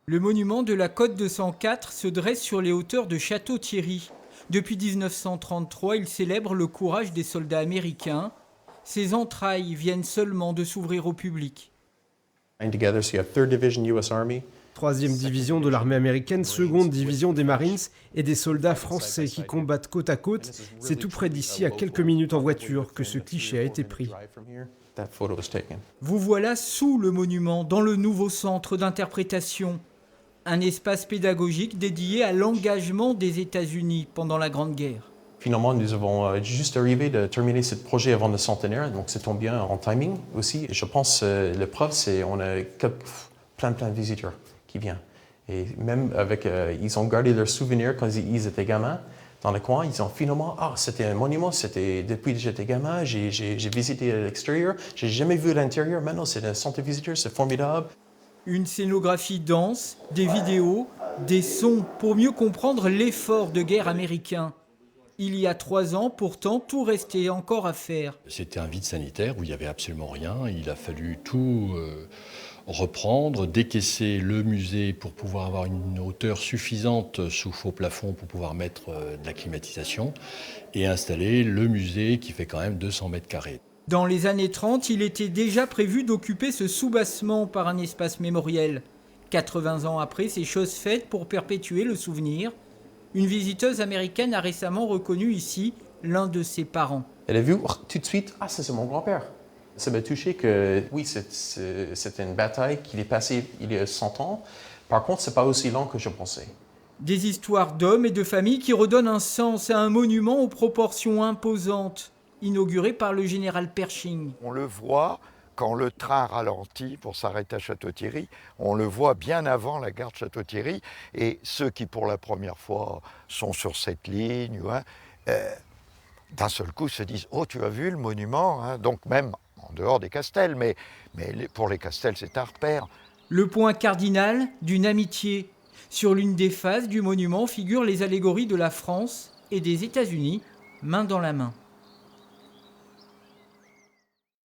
Le monument de la Côte 204 se dresse sur les hauteurs de Château-Thierry. Depuis 1933, il célèbre le courage des soldats américains. Ses entrailles viennent seulement de s'ouvrir au public. 3e division de l'armée américaine, 2e division des Marines et des soldats français qui combattent côte à côte. C'est tout près d'ici, à quelques minutes en voiture, que ce cliché a été pris. Vous voilà sous le monument, dans le nouveau centre d'interprétation. Un espace pédagogique dédié à l'engagement des États-Unis pendant la Grande Guerre. Finalement, nous avons juste arrivé de terminer ce projet avant le centenaire, donc ça tombe bien en timing aussi. Et je pense que la preuve, c'est qu'on a plein de visiteurs qui viennent. Et même avec, ils ont gardé leurs souvenirs quand ils étaient gamins dans le coin. Ils ont finalement, c'était un monument, c'était depuis que j'étais gamin, j'ai visité l'extérieur, j'ai jamais vu l'intérieur. Maintenant, c'est un centre de visiteurs, c'est formidable. Une scénographie dense, des vidéos, des sons pour mieux comprendre l'effort de guerre américain. Il y a 3 ans, pourtant, tout restait encore à faire. C'était un vide sanitaire où il n'y avait absolument rien. Il a fallu tout reprendre, décaisser le musée pour pouvoir avoir une hauteur suffisante sous faux plafond pour pouvoir mettre de la climatisation et installer le musée qui fait quand même 200 mètres carrés. Dans les années 30, il était déjà prévu d'occuper ce soubassement par un espace mémoriel. 80 ans après, c'est chose faite pour perpétuer le souvenir. Une visiteuse américaine a récemment reconnu ici l'un de ses parents. Elle a vu tout de suite, ça c'est mon grand-père. Ça m'a touché que, oui, c'était une bataille qui est passée il y a 100 ans. Par contre, c'est pas aussi lent que je pensais. Des histoires d'hommes et de familles qui redonnent un sens à un monument aux proportions imposantes, inauguré par le général Pershing. On le voit quand le train ralentit pour s'arrêter à Château-Thierry, on le voit bien avant la gare de Château-Thierry. Et ceux qui, pour la première fois, sont sur cette ligne, d'un seul coup se disent « Oh, tu as vu le monument ?» Donc même en dehors des Castels, mais pour les Castels, c'est un repère. Le point cardinal d'une amitié. Sur l'une des faces du monument figurent les allégories de la France et des États-Unis, main dans la main.